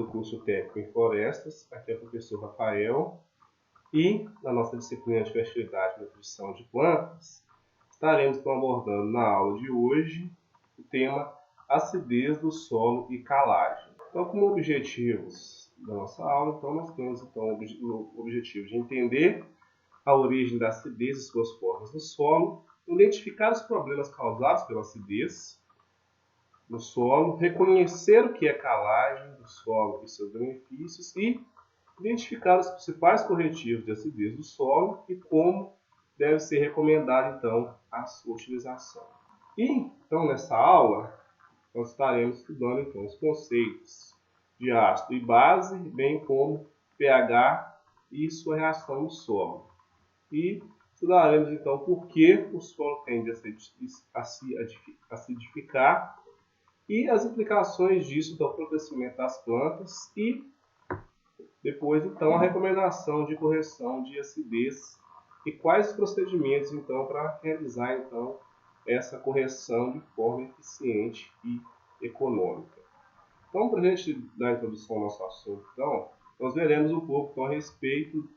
curso técnico em florestas. Aqui é o professor Rafael e na nossa disciplina de fertilidade e nutrição de plantas estaremos abordando na aula de hoje o tema acidez do solo e calagem. Então, como objetivos da nossa aula, nós temos o objetivo de entender a origem da acidez e suas formas no solo, identificar os problemas causados pela acidez no solo, reconhecer o que é calagem do solo e seus benefícios e identificar os principais corretivos de acidez do solo e como deve ser recomendada então a sua utilização. E então nessa aula nós estaremos estudando então os conceitos de ácido e base, bem como pH e sua reação no solo. E estudaremos então por que o solo tende a se acidificar e as implicações disso para o crescimento das plantas e depois então a recomendação de correção de acidez e quais os procedimentos então para realizar então essa correção de forma eficiente e econômica. Então, para a gente dar a introdução ao nosso assunto, então, nós veremos um pouco então, a respeito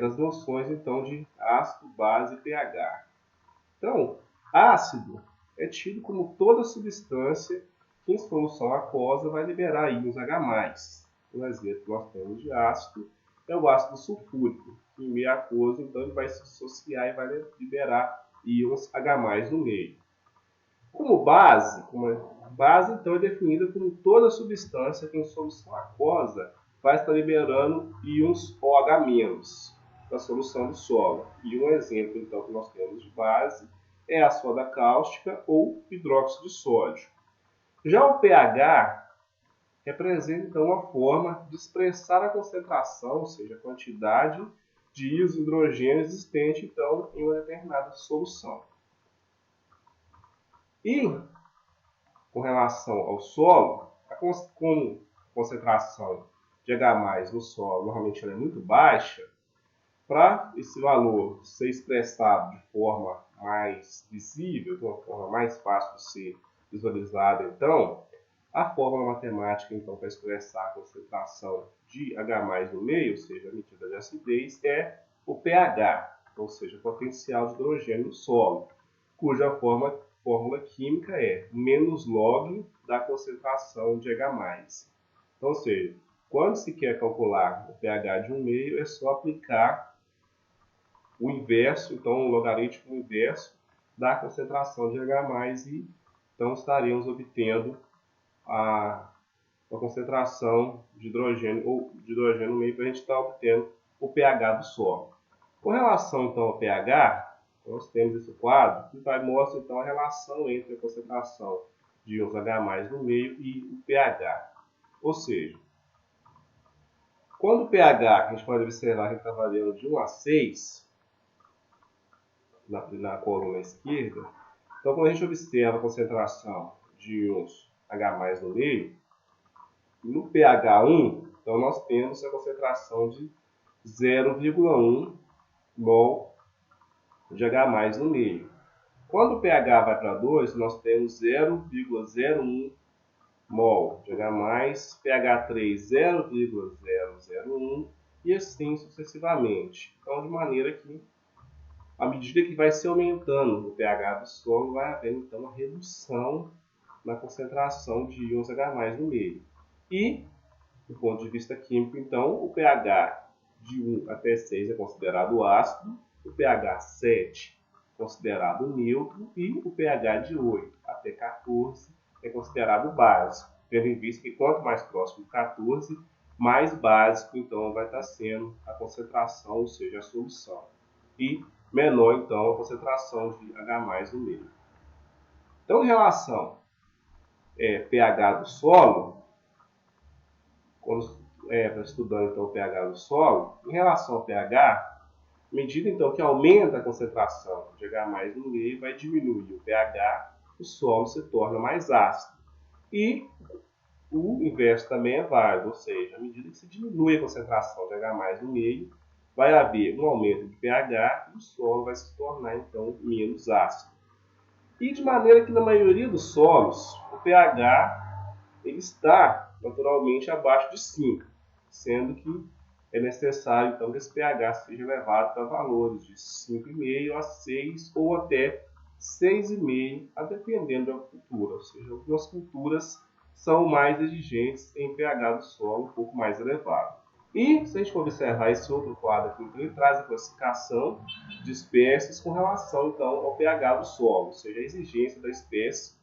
das noções então de ácido, base e pH. Então, ácido é tido como toda substância que em solução aquosa vai liberar íons H+. Um exemplo que nós temos de ácido é o ácido sulfúrico, que em meio aquoso então ele vai se dissociar e vai liberar íons H+ no meio. Como base então é definida como toda substância que em solução aquosa vai estar liberando íons OH- da solução do solo. E um exemplo então que nós temos de base é a soda cáustica ou hidróxido de sódio. Já o pH representa então uma forma de expressar a concentração, ou seja, a quantidade de íons de hidrogênio existente então em uma determinada solução. E com relação ao solo, como a concentração de H+ no solo normalmente ela é muito baixa, para esse valor ser expressado de forma mais visível, de uma forma mais fácil de ser visualizada, então, a fórmula matemática então, para expressar a concentração de H+ no meio, ou seja, a medida de acidez, é o pH, ou seja, o potencial de hidrogênio no solo, cuja fórmula química é menos log da concentração de H+. Então, ou seja, quando se quer calcular o pH de um meio, é só aplicar o inverso, então o logaritmo inverso da concentração de H+, e então estaremos obtendo a concentração de hidrogênio no meio para a gente estar obtendo o pH do solo. Com relação então ao pH, nós temos esse quadro que mostra então a relação entre a concentração de íons H+ no meio e o pH. Ou seja, quando o pH, que a gente pode observar que está variando de 1 a 6, na coluna esquerda, então quando a gente observa a concentração de íons H+ no meio, no pH 1, então nós temos a concentração de 0,1 mol de H+ no meio. Quando o pH vai para 2, nós temos 0,01 mol de H+, pH 3, 0,001 e assim sucessivamente. Então, de maneira que, à medida que vai se aumentando o pH do solo, vai havendo então uma redução na concentração de íons H+ no meio. E, do ponto de vista químico, então, o pH de 1 até 6 é considerado ácido, o pH 7 é considerado neutro e o pH de 8 até 14 é considerado básico, tendo em vista que quanto mais próximo do 14, mais básico então vai estar sendo a concentração, ou seja, a solução, e menor então a concentração de H+ no meio. Então, em relação pH do solo, quando estudando então o pH do solo, em relação ao pH, à medida então que aumenta a concentração de H+ no meio, vai diminuir o pH, o solo se torna mais ácido. E o inverso também é válido, ou seja, à medida que se diminui a concentração de H+ no meio, vai haver um aumento de pH e o solo vai se tornar então menos ácido. E de maneira que na maioria dos solos, o pH ele está naturalmente abaixo de 5, sendo que é necessário então que esse pH seja elevado para valores de 5,5 a 6 ou até 6,5, a dependendo da cultura. Ou seja, algumas culturas são mais exigentes em pH do solo um pouco mais elevado. E se a gente observar esse outro quadro aqui, então, ele traz a classificação de espécies com relação então ao pH do solo, ou seja, a exigência da espécie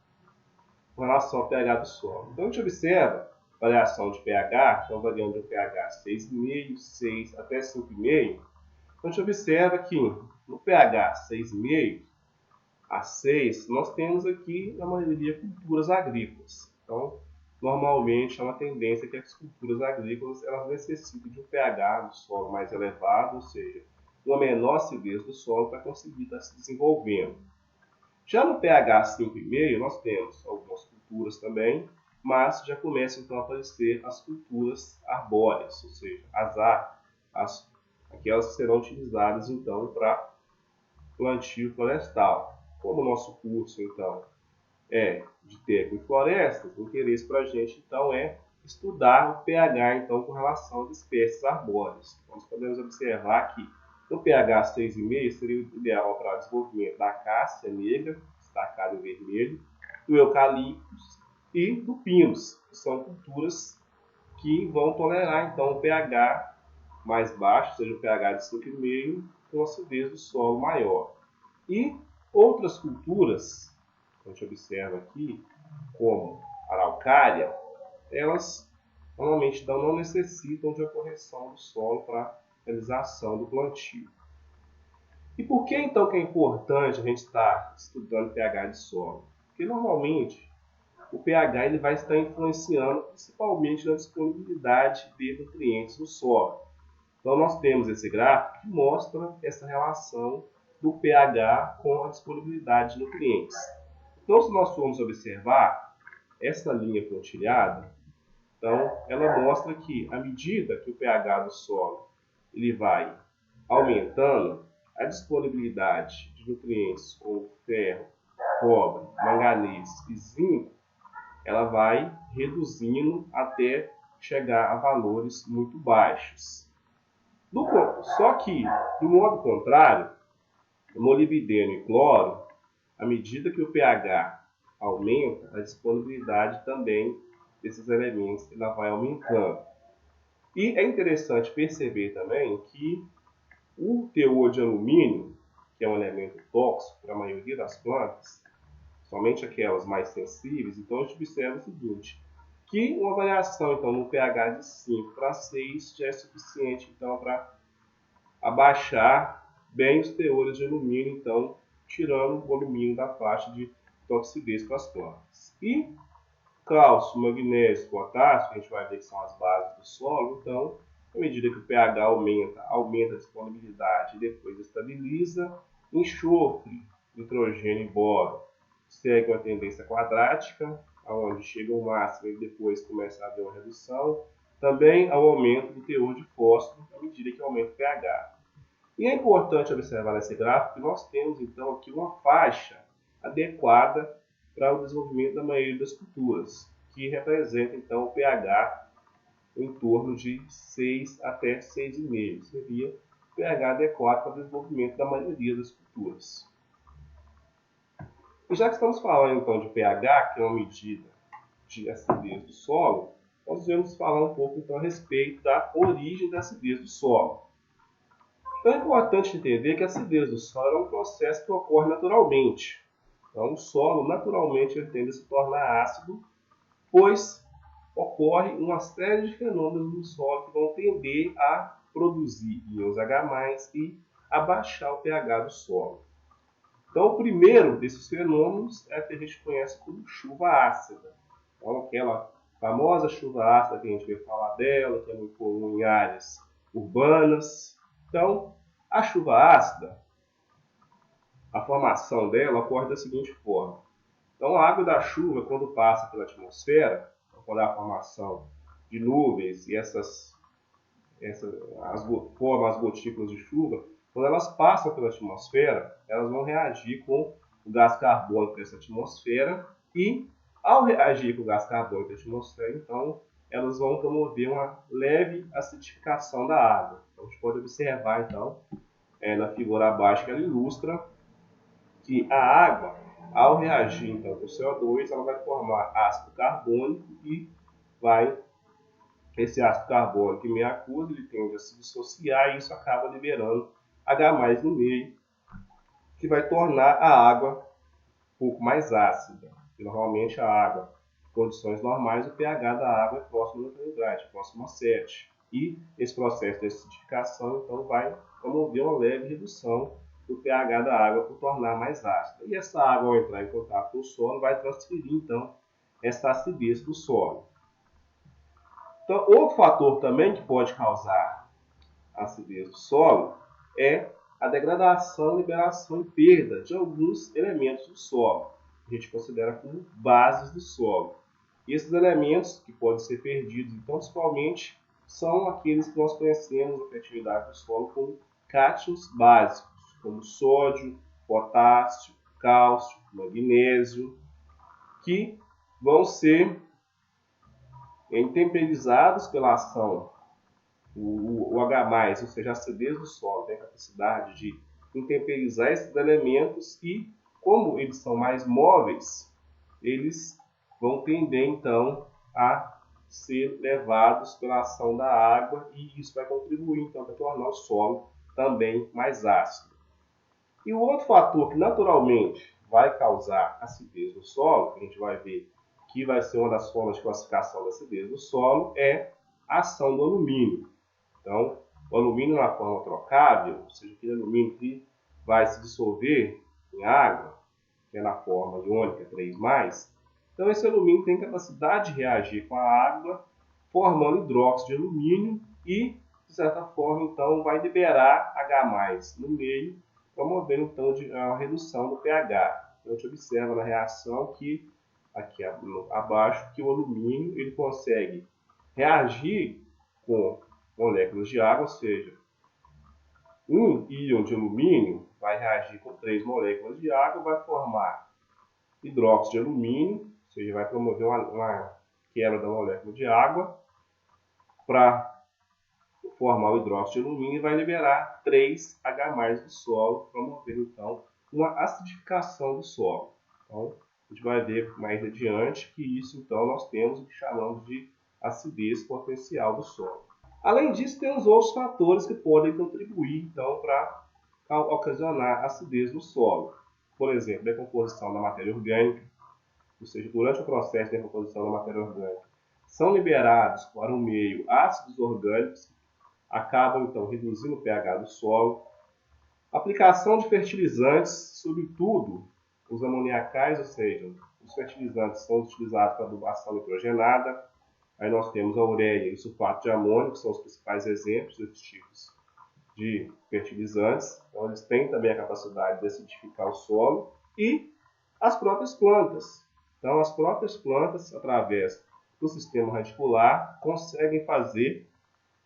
com relação ao pH do solo. Então a gente observa variação de pH, então variando de um pH 6,5, 6 até 5,5. Então a gente observa que no pH 6,5 a 6, nós temos aqui, na maioria, culturas agrícolas. Então, normalmente, é uma tendência que as culturas agrícolas elas necessitam de um pH do solo mais elevado, ou seja, uma menor acidez do solo para conseguir estar se desenvolvendo. Já no pH 5,5, nós temos algumas culturas também, mas já começam então a aparecer as culturas arbóreas, ou seja, aquelas que serão utilizadas então para plantio florestal. Como o nosso curso, então, é de técnico em florestas, o interesse para a gente, então, é estudar o pH, então, com relação às espécies arbóreas. Então, nós podemos observar que no pH 6,5 seria o ideal para o desenvolvimento da cássia negra, destacada em vermelho, do eucaliptus e do pinus, que são culturas que vão tolerar, então, o pH mais baixo, seja o pH de 5,5, com acidez do solo maior. E outras culturas, que a gente observa aqui, como a araucária, elas normalmente então, não necessitam de uma correção do solo para a realização do plantio. E por que então que é importante a gente estar estudando pH de solo? Porque normalmente o pH ele vai estar influenciando principalmente na disponibilidade de nutrientes no solo. Então nós temos esse gráfico que mostra essa relação do pH com a disponibilidade de nutrientes. Então, se nós formos observar essa linha pontilhada, então ela mostra que à medida que o pH do solo ele vai aumentando, a disponibilidade de nutrientes como ferro, cobre, manganês e zinco, ela vai reduzindo até chegar a valores muito baixos. Só que, do modo contrário, molibdênio e cloro, à medida que o pH aumenta, a disponibilidade também desses elementos ela vai aumentando. E é interessante perceber também que o teor de alumínio, que é um elemento tóxico para a maioria das plantas, somente aquelas mais sensíveis, então a gente observa o seguinte, que uma variação então, no pH de 5 para 6 já é suficiente então, para abaixar bem os teores de alumínio, então tirando o alumínio da faixa de toxicidez para as plantas. E cálcio, magnésio e potássio, que a gente vai ver que são as bases do solo, então, à medida que o pH aumenta a disponibilidade e depois estabiliza. Enxofre, nitrogênio e boro segue uma tendência quadrática, onde chega ao máximo e depois começa a haver uma redução. Também ao aumento do teor de fósforo à medida que aumenta o pH. E é importante observar nesse gráfico que nós temos então aqui uma faixa adequada para o desenvolvimento da maioria das culturas, que representa então o pH em torno de 6 até 6,5. Seria o pH adequado para o desenvolvimento da maioria das culturas. E já que estamos falando então de pH, que é uma medida de acidez do solo, nós vamos falar um pouco então a respeito da origem da acidez do solo. Então é importante entender que a acidez do solo é um processo que ocorre naturalmente. Então o solo naturalmente ele tende a se tornar ácido, pois ocorre uma série de fenômenos no solo que vão tender a produzir íons H+, e abaixar o pH do solo. Então o primeiro desses fenômenos é o que a gente conhece como chuva ácida. Então aquela famosa chuva ácida que a gente vai falar dela, que é muito comum em áreas urbanas. Então, a chuva ácida, a formação dela ocorre da seguinte forma. Então, a água da chuva, quando passa pela atmosfera, quando há a formação de nuvens e formam as gotículas de chuva, quando elas passam pela atmosfera, elas vão reagir com o gás carbônico dessa atmosfera e Ao reagir com o gás carbônico da atmosfera, então, elas vão promover uma leve acidificação da água. Então, a gente pode observar, então, na figura abaixo, que ela ilustra que a água, ao reagir então, com o CO2, ela vai formar ácido carbônico e esse ácido carbônico em meio aquoso, ele tende a se dissociar e isso acaba liberando H+ no meio, que vai tornar a água um pouco mais ácida. E, normalmente a água, em condições normais, o pH da água é próximo da neutralidade, próximo a 7. E esse processo de acidificação, então, vai promover uma leve redução do pH da água por tornar mais ácida. E essa água, ao entrar em contato com o solo, vai transferir, então, essa acidez do solo. Então, outro fator também que pode causar acidez do solo é a degradação, liberação e perda de alguns elementos do solo, que a gente considera como bases do solo. E esses elementos que podem ser perdidos, então, principalmente, são aqueles que nós conhecemos na fertilidade do solo como cátions básicos, como sódio, potássio, cálcio, magnésio, que vão ser intemperizados pela ação. O H+, ou seja, a acidez do solo, tem a capacidade de intemperizar esses elementos e, como eles são mais móveis, eles vão tender, então, a ser levados pela ação da água e isso vai contribuir, então, para tornar o solo também mais ácido. E o outro fator que, naturalmente, vai causar acidez no solo, que a gente vai ver que vai ser uma das formas de classificação da acidez do solo, é a ação do alumínio. Então, o alumínio na forma trocável, ou seja, aquele alumínio que vai se dissolver em água, que é na forma iônica 3+, então esse alumínio tem capacidade de reagir com a água, formando hidróxido de alumínio e, de certa forma, então, vai liberar H+ no meio, promovendo, então, a redução do pH. Então, a gente observa na reação que, aqui abaixo, que o alumínio ele consegue reagir com moléculas de água, ou seja, um íon de alumínio vai reagir com 3 moléculas de água, vai formar hidróxido de alumínio, ou seja, vai promover uma quebra da molécula de água para formar o hidróxido de alumínio e vai liberar 3H+ do solo, promovendo então uma acidificação do solo. Então, a gente vai ver mais adiante que isso então nós temos o que chamamos de acidez potencial do solo. Além disso, temos outros fatores que podem contribuir, então, para ocasionar acidez no solo. Por exemplo, a decomposição da matéria orgânica, ou seja, durante o processo de decomposição da matéria orgânica, são liberados para o meio ácidos orgânicos, que acabam, então, reduzindo o pH do solo. Aplicação de fertilizantes, sobretudo os amoniacais, ou seja, os fertilizantes são utilizados para adubação nitrogenada. Aí nós temos a ureia e o sulfato de amônio, que são os principais exemplos desses tipos de fertilizantes. Então, eles têm também a capacidade de acidificar o solo. E as próprias plantas. Então, as próprias plantas, através do sistema radicular, conseguem fazer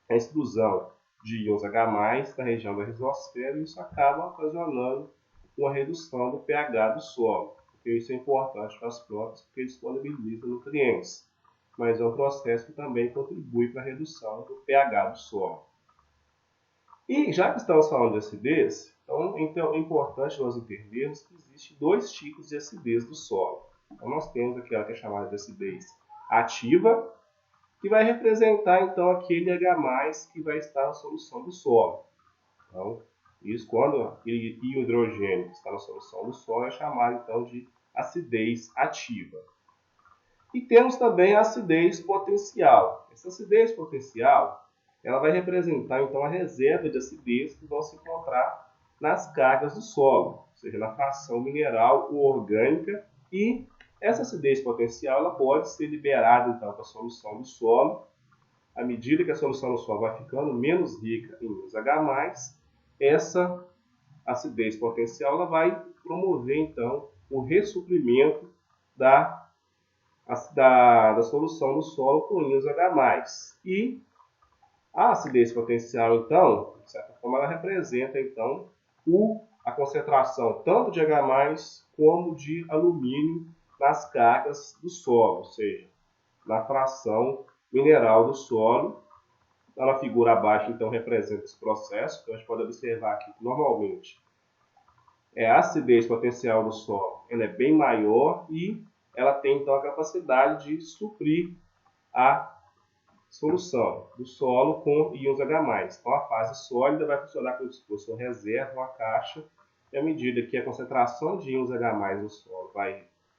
a extrusão de íons H+ da região da rizosfera e isso acaba ocasionando uma redução do pH do solo. Porque isso é importante para as plantas, porque disponibilizam nutrientes. Mas é um processo que também contribui para a redução do pH do solo. E já que estamos falando de acidez, então é importante nós entendermos que existem dois tipos de acidez do solo. Então nós temos aquela que é chamada de acidez ativa, que vai representar então aquele H+ que vai estar na solução do solo. Então, isso quando aquele íon hidrogênio que está na solução do solo é chamado então de acidez ativa. E temos também a acidez potencial. Essa acidez potencial ela vai representar então a reserva de acidez que vão se encontrar nas cargas do solo, ou seja, na fração mineral ou orgânica. E essa acidez potencial ela pode ser liberada então para a solução do solo. À medida que a solução do solo vai ficando menos rica em íons H+, essa acidez potencial ela vai promover então o ressuprimento da solução do solo com íons H+. E a acidez potencial, então, de certa forma, ela representa então a concentração tanto de H+ como de alumínio nas cargas do solo, ou seja, na fração mineral do solo. Então, na figura abaixo, então, representa esse processo. Então, a gente pode observar aqui que, normalmente, a acidez potencial do solo ela é bem maior e ela tem, então, a capacidade de suprir a solução do solo com íons H+. Então, a fase sólida vai funcionar como se fosse uma reserva, uma caixa, e à medida que a concentração de íons H+ no solo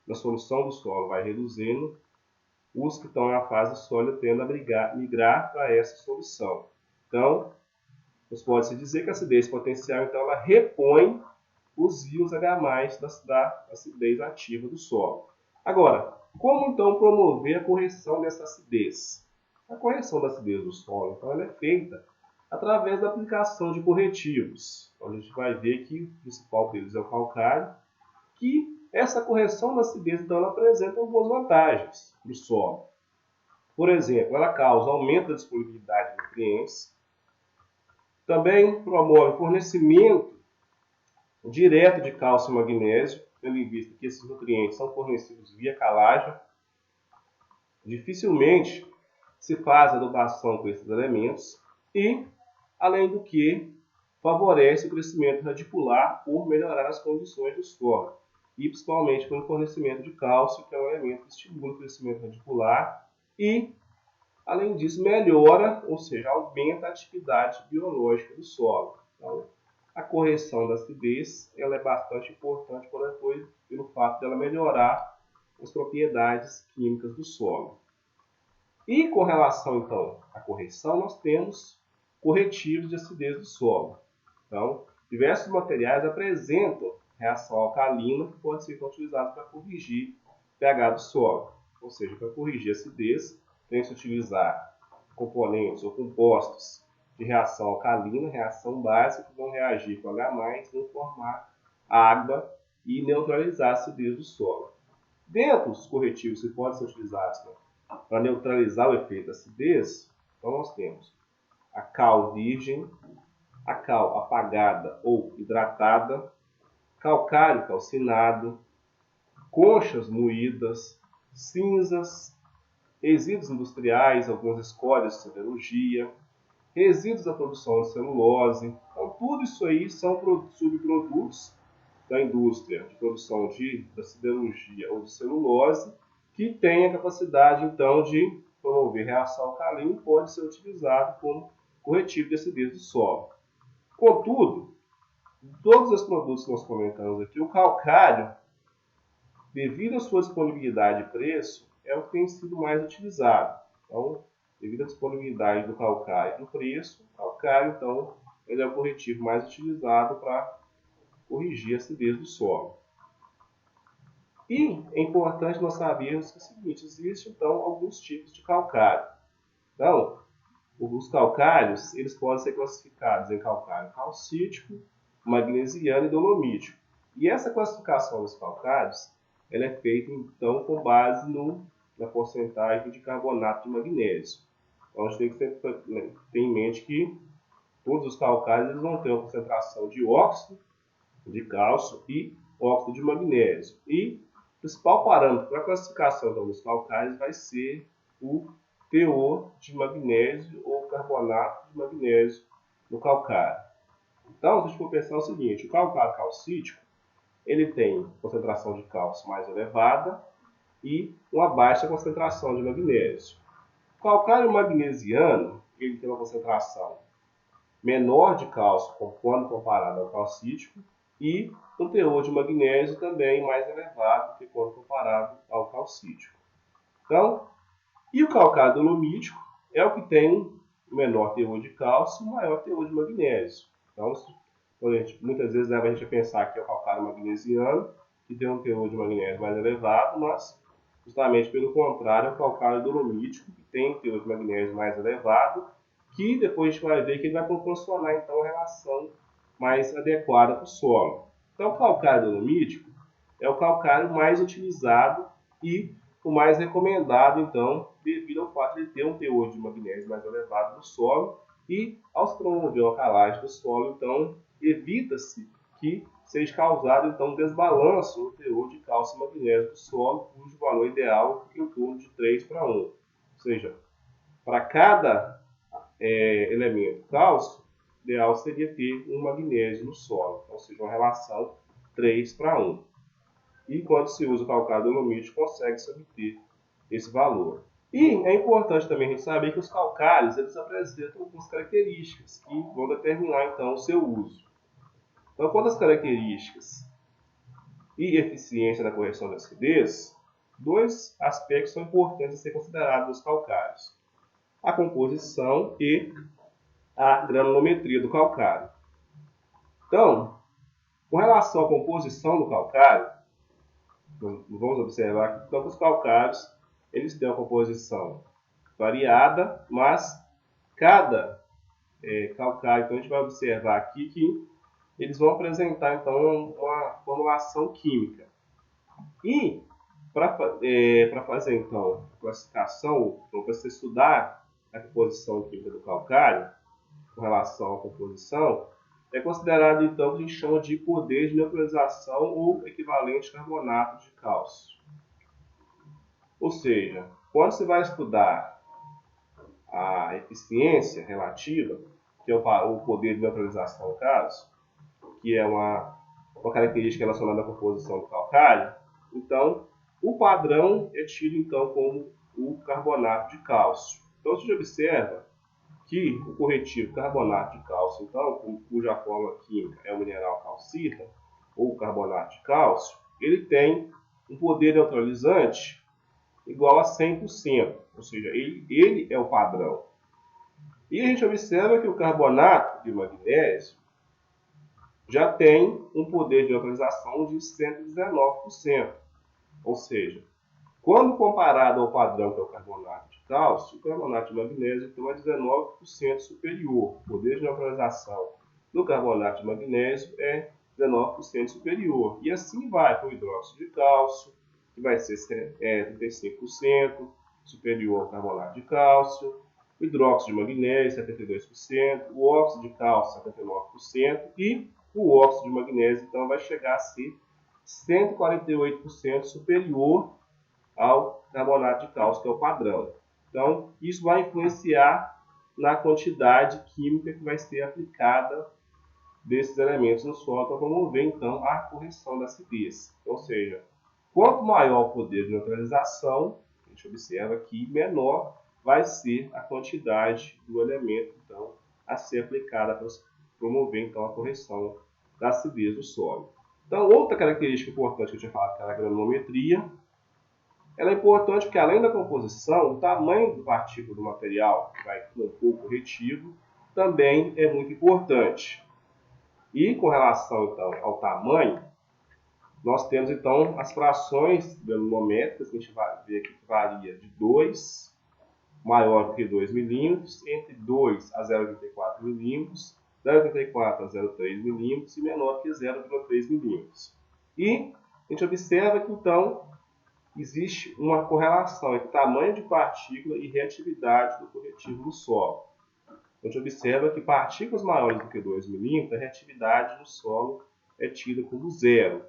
na solução do solo vai reduzindo, os que estão na fase sólida tendem a migrar para essa solução. Então, pode-se dizer que a acidez potencial, então, ela repõe os íons H+ da acidez ativa do solo. Agora, como então promover a correção dessa acidez? A correção da acidez do solo, então, ela é feita através da aplicação de corretivos. Então, a gente vai ver que o principal deles é o calcário, que essa correção da acidez, então, ela apresenta algumas vantagens para o solo. Por exemplo, ela causa aumento da disponibilidade de nutrientes, também promove fornecimento direto de cálcio e magnésio, tendo em vista que esses nutrientes são fornecidos via calagem. Dificilmente se faz adubação com esses elementos e, além do que, favorece o crescimento radicular por melhorar as condições do solo, e principalmente com o fornecimento de cálcio, que é um elemento que estimula o crescimento radicular e, além disso, melhora, ou seja, aumenta a atividade biológica do solo. Então, a correção da acidez ela é bastante importante pelo fato dela melhorar as propriedades químicas do solo. E com relação, então, à correção, nós temos corretivos de acidez do solo. Então, diversos materiais apresentam reação alcalina que pode ser utilizada para corrigir o pH do solo. Ou seja, para corrigir a acidez, tem que se utilizar componentes ou compostos de reação alcalina, reação básica, que vão reagir com H+, vão formar água e neutralizar a acidez do solo. Dentro dos corretivos que podem ser utilizados para neutralizar o efeito da acidez, então nós temos a cal virgem, a cal apagada ou hidratada, calcário calcinado, conchas moídas, cinzas, resíduos industriais, algumas escórias de siderurgia, resíduos da produção de celulose. Então, tudo isso aí são subprodutos da indústria de produção da siderurgia ou de celulose, que tem a capacidade, então, de promover reação alcalina e pode ser utilizado como corretivo de acidez do solo. Contudo, todos os produtos que nós comentamos aqui, o calcário, devido à sua disponibilidade e preço, é o que tem sido mais utilizado. Então, devido à disponibilidade do calcário e do preço, o calcário, então, ele é o corretivo mais utilizado para corrigir a acidez do solo. E é importante nós sabermos que é o seguinte, existem, então, alguns tipos de calcário. Então, os calcários, eles podem ser classificados em calcário calcítico, magnesiano e dolomítico. E essa classificação dos calcários, ela é feita, então, com base na porcentagem de carbonato de magnésio. Então, a gente tem que ter em mente que todos os calcários eles vão ter uma concentração de óxido de cálcio e óxido de magnésio. E o principal parâmetro para a classificação então, dos calcários vai ser o teor de magnésio ou carbonato de magnésio no calcário. Então, se a gente for pensar o seguinte, o calcário calcítico ele tem concentração de cálcio mais elevada e uma baixa concentração de magnésio. O calcário magnesiano ele tem uma concentração menor de cálcio quando comparado ao calcítico e um teor de magnésio também mais elevado que quando comparado ao calcítico. Então, e o calcário dolomítico é o que tem o menor teor de cálcio e o maior teor de magnésio. Então, muitas vezes leva a gente a pensar que é o calcário magnesiano, que tem um teor de magnésio mais elevado, mas justamente pelo contrário, é o calcário dolomítico, que tem um teor de magnésio mais elevado, que depois a gente vai ver que ele vai proporcionar então a relação mais adequada para o solo. Então, o calcário dolomítico é o calcário mais utilizado e o mais recomendado, então, devido ao fato de ter um teor de magnésio mais elevado no solo e, ao se promover a calagem do solo, então, evita-se que seja causado então um desbalanço no teor de cálcio e magnésio do solo, cujo valor ideal fica em torno de 3:1. Ou seja, para cada elemento cálcio, o ideal seria ter um magnésio no solo, ou seja, uma relação 3:1. E quando se usa o calcário dolomítico, consegue-se obter esse valor. E é importante também a gente saber que os calcários eles apresentam algumas características que vão determinar então o seu uso. Então, quanto às características e eficiência da correção da acidez, dois aspectos são importantes a ser considerados nos calcários: a composição e a granulometria do calcário. Então, com relação à composição do calcário, vamos observar que então, os calcários eles têm uma composição variada, mas cada calcário, então a gente vai observar aqui que eles vão apresentar então uma formulação química. E para fazer então a classificação, para se estudar a composição química do calcário com relação à composição, é considerado então o que a gente chama de poder de neutralização ou equivalente carbonato de cálcio. Ou seja, quando se vai estudar a eficiência relativa, que é o poder de neutralização do cálcio, que é uma característica relacionada à composição do calcário, então o padrão é tido então como o carbonato de cálcio. Então se observa que o corretivo carbonato de cálcio, então, cuja forma química é o mineral calcita, ou carbonato de cálcio, ele tem um poder neutralizante igual a 100%, ou seja, ele é o padrão. E a gente observa que o carbonato de magnésio já tem um poder de neutralização de 119%, ou seja, quando comparado ao padrão que é o carbonato de cálcio, o carbonato de magnésio então é 19% superior. O poder de neutralização do carbonato de magnésio é 19% superior. E assim vai para o hidróxido de cálcio, que vai ser 35% superior ao carbonato de cálcio, o hidróxido de magnésio 72%, o óxido de cálcio 79% e o óxido de magnésio então vai chegar a ser 148% superior ao carbonato de cálcio, que é o padrão. Então, isso vai influenciar na quantidade química que vai ser aplicada desses elementos no solo para promover, então, a correção da acidez. Ou seja, quanto maior o poder de neutralização, a gente observa que menor vai ser a quantidade do elemento, então, a ser aplicada para promover, então, a correção da acidez do solo. Então, outra característica importante que eu tinha falado, que era a granulometria. Ela é importante porque, além da composição, o tamanho do partícula do material que vai compor o corretivo também é muito importante. E com relação então, ao tamanho, nós temos então as frações granulométricas, que a gente vai ver aqui que varia de 2, maior do que 2 milímetros, entre 2 a 0,84 milímetros, 0,84 a 0,3 milímetros e menor que 0,3 milímetros. E a gente observa que então existe uma correlação entre tamanho de partícula e reatividade do corretivo no solo. A gente observa que partículas maiores do que 2 milímetros, a reatividade no solo é tida como zero.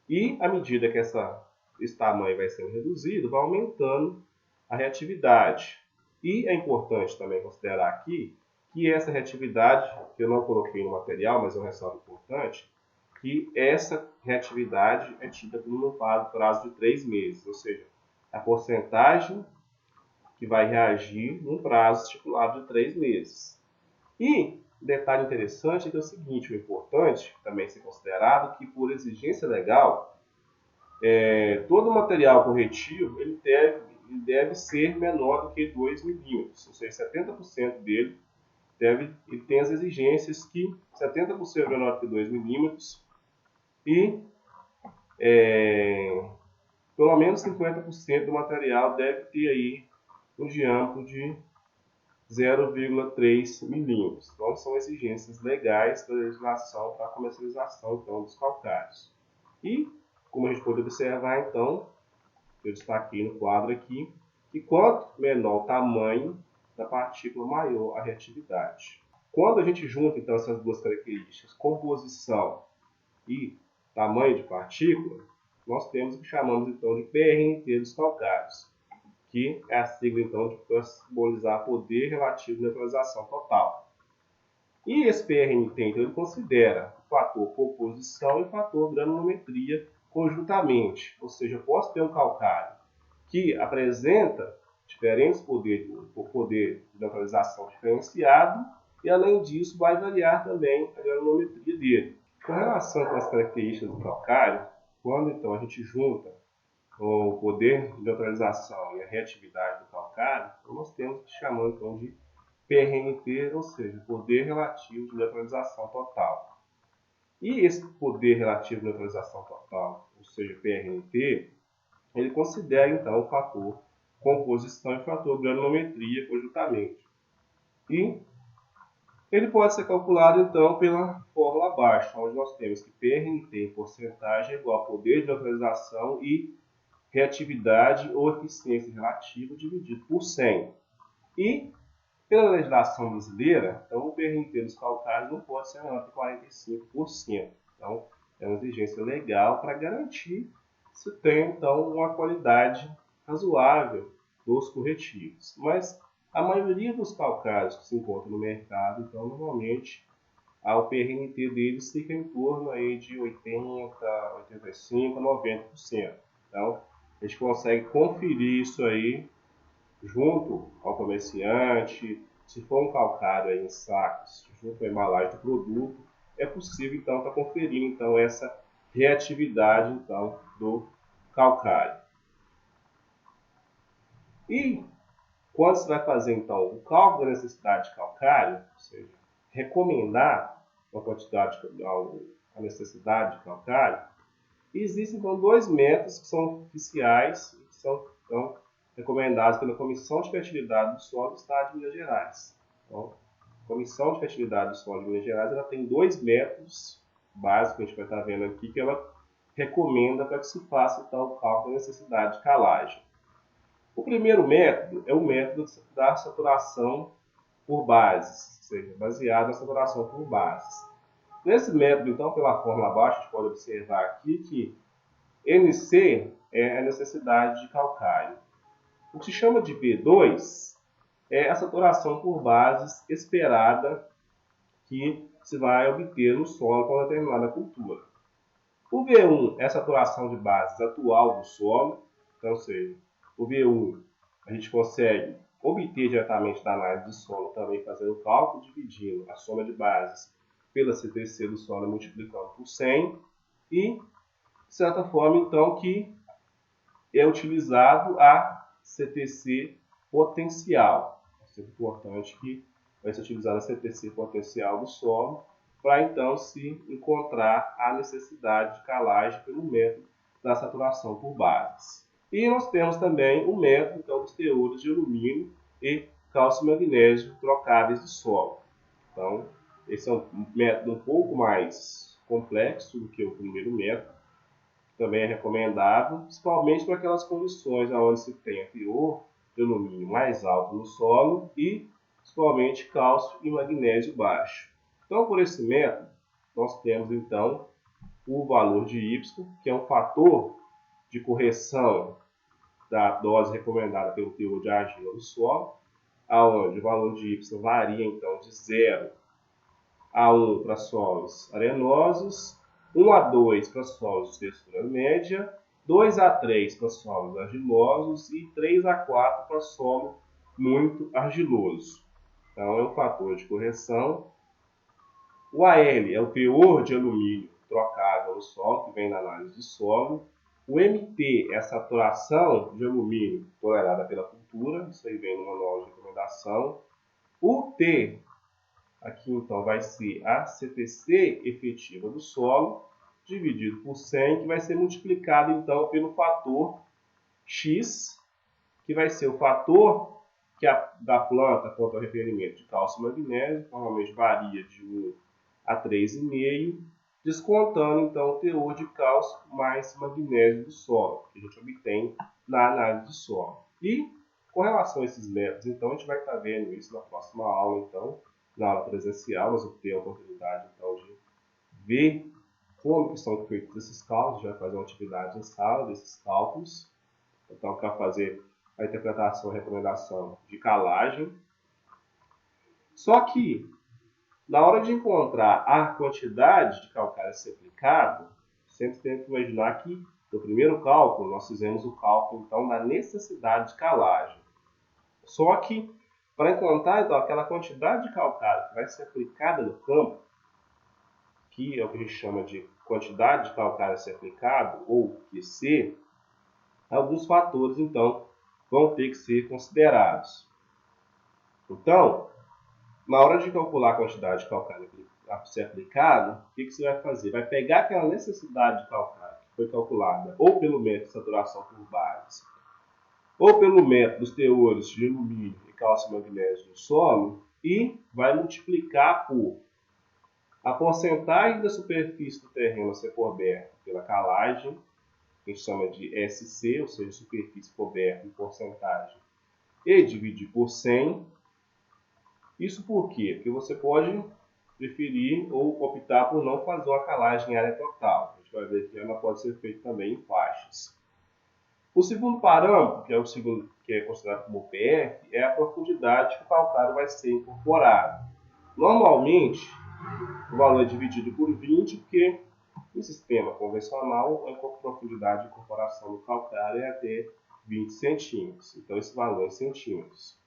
E à medida que esse tamanho vai sendo reduzido, vai aumentando a reatividade. E é importante também considerar aqui que essa reatividade, que eu não coloquei no material, mas é um ressalvo importante, que essa reatividade é tida como um prazo de 3 meses, ou seja, a porcentagem que vai reagir num prazo estipulado de 3 meses. E detalhe interessante é que é o seguinte, o importante também ser considerado que por exigência legal, todo material corretivo ele deve ser menor do que 2 milímetros, ou seja, 70% dele ele tem as exigências que 70% menor do que 2 milímetros e pelo menos 50% do material deve ter aí um diâmetro de 0,3 milímetros. Então, são exigências legais da legislação para a comercialização então, dos calcários. E, como a gente pode observar, então, eu destaquei no quadro aqui, que quanto menor o tamanho da partícula, maior a reatividade. Quando a gente junta, então, essas duas características, composição e tamanho de partícula, nós temos o que chamamos então de PRNT dos calcários, que é a sigla então para simbolizar poder relativo de neutralização total. E esse PRNT então, ele considera o fator composição e o fator granulometria conjuntamente, ou seja, eu posso ter um calcário que apresenta diferentes poderes, o poder de neutralização diferenciado, e além disso vai variar também a granulometria dele. Com relação às características do calcário, quando então a gente junta o poder de neutralização e a reatividade do calcário, então nós temos o que chamamos então de PRNT, ou seja, poder relativo de neutralização total. E esse poder relativo de neutralização total, ou seja, PRNT, ele considera então o fator composição e o fator granulometria conjuntamente. E ele pode ser calculado então pela fórmula abaixo, onde nós temos que PRNT em porcentagem é igual a poder de neutralização e reatividade ou eficiência relativa dividido por 100. E pela legislação brasileira, então o PRNT dos calcários não pode ser menor que 45%. Então é uma exigência legal para garantir se tem então uma qualidade razoável dos corretivos. Mas a maioria dos calcários que se encontram no mercado, então normalmente o PRNT deles fica em torno aí de 80%, 85%, 90%. Então a gente consegue conferir isso aí junto ao comerciante. Se for um calcário aí em sacos, junto à embalagem do produto, é possível então estar conferindo então essa reatividade então do calcário. E quando você vai fazer então o cálculo da necessidade de calcário, ou seja, recomendar a quantidade, a necessidade de calcário, existem então dois métodos que são oficiais e que são então recomendados pela Comissão de Fertilidade do Solo do Estado de Minas Gerais. Então, a Comissão de Fertilidade do Solo de Minas Gerais ela tem dois métodos básicos que a gente vai estar vendo aqui que ela recomenda para que se faça então, o cálculo da necessidade de calagem. O primeiro método é o método da saturação por bases, ou seja, baseado na saturação por bases. Nesse método, então, pela fórmula abaixo, a gente pode observar aqui que NC é a necessidade de calcário. O que se chama de V2 é a saturação por bases esperada que se vai obter no solo com determinada cultura. O V1 é a saturação de bases atual do solo, então, ou seja, o V1 a gente consegue obter diretamente da análise de solo também fazendo o cálculo, dividindo a soma de bases pela CTC do solo multiplicando por 100 e, de certa forma, então, que é utilizado a CTC potencial. É sempre importante que vai ser utilizada a CTC potencial do solo para então se encontrar a necessidade de calagem pelo método da saturação por bases. E nós temos também o método então, dos teores de alumínio e cálcio e magnésio trocáveis de solo. Então, esse é um método um pouco mais complexo do que o primeiro método. Também é recomendável, principalmente para aquelas condições onde se tem teor de alumínio mais alto no solo e, principalmente, cálcio e magnésio baixo. Então, por esse método, nós temos, então, o valor de Y, que é um fator de correção da dose recomendada pelo teor de argila do solo, aonde o valor de Y varia, então, de 0 a 1 para solos arenosos, 1 a 2 para solos de textura média, 2 a 3 para solos argilosos e 3 a 4 para solo muito argiloso. Então, é um fator de correção. O AL é o teor de alumínio trocável no solo, que vem na análise de solo. O MT é a saturação de alumínio tolerada pela cultura, isso aí vem no manual de recomendação. O T, aqui então vai ser a CTC efetiva do solo, dividido por 100, que vai ser multiplicado então pelo fator X, que vai ser o fator da planta quanto ao requerimento de cálcio e magnésio, normalmente varia de 1 a 3,5, descontando então o teor de cálcio mais magnésio do solo, que a gente obtém na análise de solo. E com relação a esses métodos, então a gente vai estar vendo isso na próxima aula, então, na aula presencial, nós vamos ter a oportunidade então de ver como que são feitos esses cálculos, a gente vai fazer uma atividade em sala desses cálculos. Então, para fazer a interpretação e recomendação de calagem. Só que, na hora de encontrar a quantidade de calcário a ser aplicado, sempre tem que imaginar que, no primeiro cálculo, nós fizemos o cálculo, então, da necessidade de calagem. Só que, para encontrar, então, aquela quantidade de calcário que vai ser aplicada no campo, que é o que a gente chama de quantidade de calcário a ser aplicado, ou QC, alguns fatores, então, vão ter que ser considerados. Então, na hora de calcular a quantidade de calcário a ser aplicado, o que você vai fazer? Vai pegar aquela necessidade de calcário que foi calculada ou pelo método de saturação por bases, ou pelo método dos teores de alumínio e cálcio e magnésio no solo, e vai multiplicar por a porcentagem da superfície do terreno a ser coberta pela calagem, que a gente chama de SC, ou seja, superfície coberta em porcentagem, e dividir por 100. Isso por quê? Porque você pode preferir ou optar por não fazer uma calagem em área total. A gente vai ver que ela pode ser feita também em faixas. O segundo parâmetro, que é o segundo, que é considerado como PF, é a profundidade que o calcário vai ser incorporado. Normalmente, o valor é dividido por 20, porque no sistema convencional, a profundidade de incorporação do calcário é até 20 centímetros. Então, esse valor é em centímetros.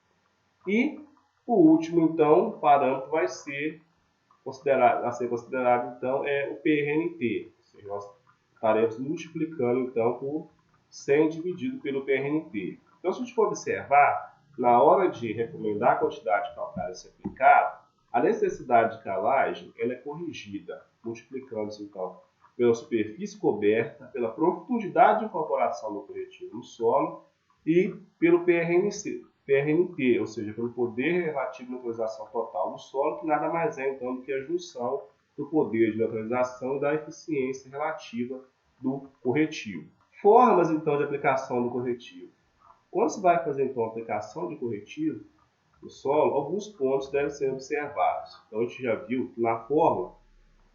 E o último, então, parâmetro vai ser a ser considerado, então, é o PRNT. Ou seja, nós estaremos multiplicando, então, por 100 dividido pelo PRNT. Então, se a gente for observar, na hora de recomendar a quantidade de calcário a ser aplicado, a necessidade de calagem ela é corrigida, multiplicando-se, então, pela superfície coberta, pela profundidade de incorporação do corretivo no solo e pelo PRNT, ou seja, pelo poder relativo de neutralização total do solo, que nada mais é, então, do que a junção do poder de neutralização e da eficiência relativa do corretivo. Formas, então, de aplicação do corretivo. Quando se vai fazer, então, a aplicação de corretivo no solo, alguns pontos devem ser observados. Então, a gente já viu que na fórmula,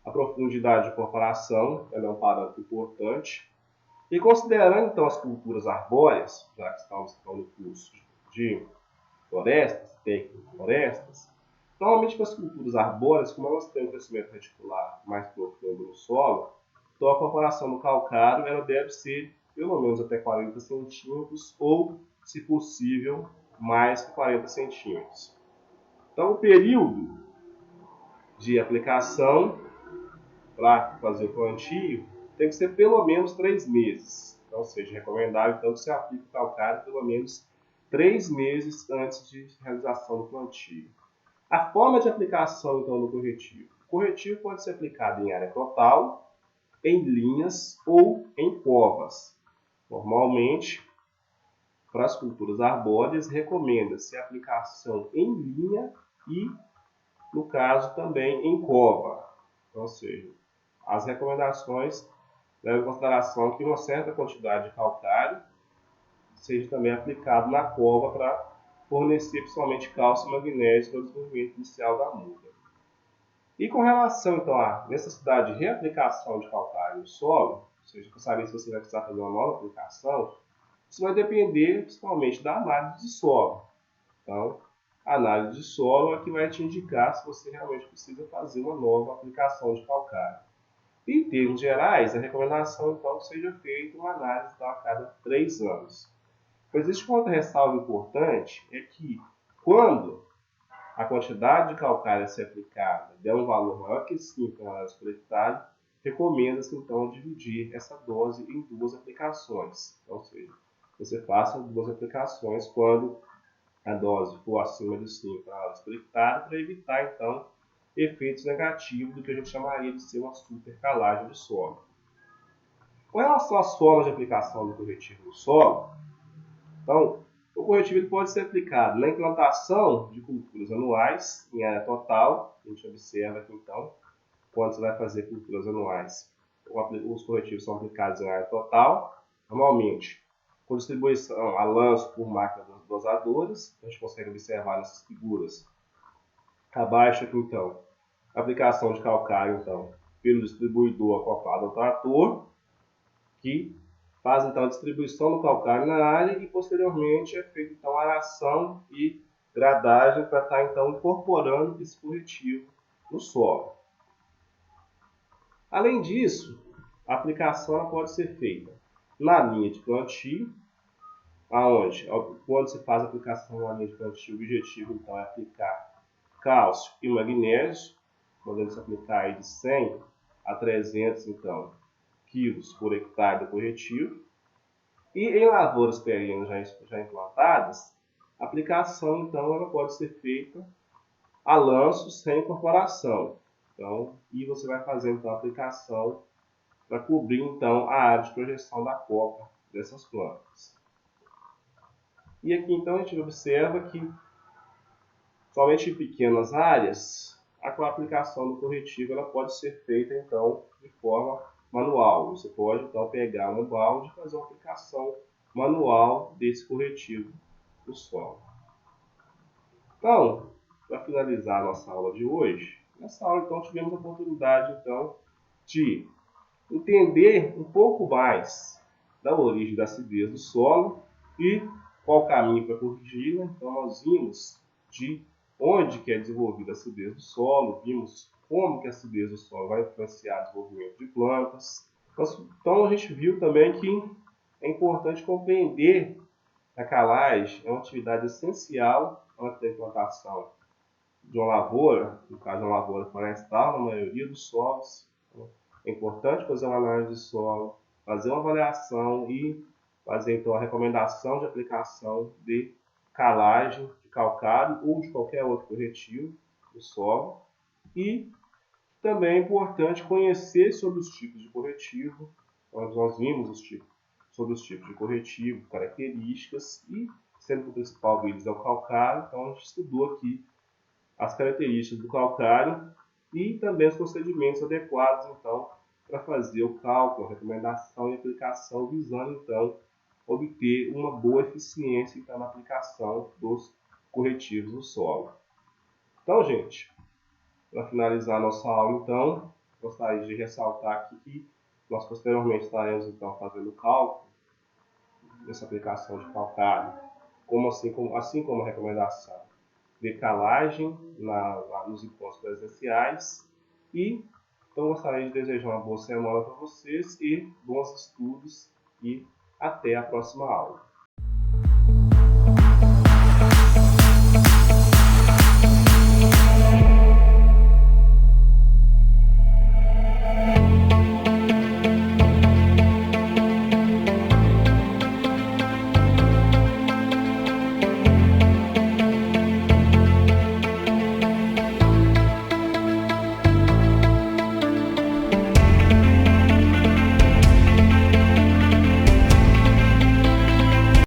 a profundidade de incorporação ela é um parâmetro importante. E considerando, então, as culturas arbóreas, já que estamos no curso de florestas, técnico de florestas, normalmente para as culturas arbóreas, como elas têm um crescimento reticular mais profundo no solo, então a incorporação do calcário ela deve ser pelo menos até 40 centímetros ou, se possível, mais que 40 centímetros. Então, o período de aplicação para fazer o plantio tem que ser pelo menos 3 meses. Então, ou seja, recomendável então, que se aplique o calcário pelo menos 3 meses antes de realização do plantio. A forma de aplicação então, do corretivo. O corretivo pode ser aplicado em área total, em linhas ou em covas. Normalmente, para as culturas arbóreas, recomenda-se a aplicação em linha e, no caso, também em cova. Ou seja, as recomendações levam em consideração que uma certa quantidade de calcário seja também aplicado na cova para fornecer principalmente cálcio e magnésio para o desenvolvimento inicial da muda. E com relação então à necessidade de reaplicação de calcário no solo, ou seja, para saber se você vai precisar fazer uma nova aplicação, isso vai depender principalmente da análise de solo. Então, a análise de solo é que vai te indicar se você realmente precisa fazer uma nova aplicação de calcário. Em termos gerais, a recomendação então que seja feita uma análise então, a cada 3 anos. Mas existe uma outra ressalva importante, é que quando a quantidade de calcário a ser aplicada der um valor maior que 5 na análise por hectare, recomenda-se então dividir essa dose em 2 aplicações. Então, ou seja, você faça 2 aplicações quando a dose for acima de 5 na análise por hectare, para evitar então efeitos negativos do que a gente chamaria de ser uma supercalagem de solo. Com relação às formas de aplicação do corretivo no solo, então, o corretivo ele pode ser aplicado na implantação de culturas anuais em área total. A gente observa aqui, então, quando você vai fazer culturas anuais, os corretivos são aplicados em área total, normalmente com distribuição a lanço por máquina dosadores. A gente consegue observar nessas figuras. Abaixo aqui, então, a aplicação de calcário, então, pelo distribuidor acoplado ao trator, que faz então a distribuição do calcário na área e posteriormente é feita então a aração e gradagem para estar então incorporando esse corretivo no solo. Além disso, a aplicação pode ser feita na linha de plantio, aonde quando se faz a aplicação na linha de plantio, o objetivo então é aplicar cálcio e magnésio, podendo se aplicar aí de 100 a 300 então quilos por hectare do corretivo. E em lavouras perenes já implantadas, a aplicação então ela pode ser feita a lanço sem incorporação. Então, e você vai fazer então a aplicação para cobrir então a área de projeção da copa dessas plantas. E aqui então a gente observa que somente em pequenas áreas a aplicação do corretivo ela pode ser feita então de forma manual. Você pode então pegar um balde e fazer uma aplicação manual desse corretivo no solo. Então, para finalizar a nossa aula de hoje, nessa aula então tivemos a oportunidade então de entender um pouco mais da origem da acidez do solo e qual o caminho para corrigi-la. Então nós vimos de onde que é desenvolvida a acidez do solo, vimos como que a acidez do solo vai influenciar o desenvolvimento de plantas. Então a gente viu também que é importante compreender que a calagem é uma atividade essencial antes da implantação de uma lavoura, no caso de uma lavoura florestal, na maioria dos solos. É importante fazer uma análise de solo, fazer uma avaliação e fazer então a recomendação de aplicação de calagem de calcário ou de qualquer outro corretivo no solo. E também é importante conhecer sobre os tipos de corretivo. Nós vimos sobre os tipos de corretivo, características e, sendo que o principal deles é o calcário, então a gente estudou aqui as características do calcário e também os procedimentos adequados então para fazer o cálculo, a recomendação e aplicação, visando então obter uma boa eficiência então, na aplicação dos corretivos no solo. Então, gente, para finalizar a nossa aula, então, gostaria de ressaltar aqui que nós posteriormente estaremos então fazendo o cálculo dessa aplicação de calcário, assim como a recomendação de calagem nos encontros presenciais. E então gostaria de desejar uma boa semana para vocês e bons estudos e até a próxima aula.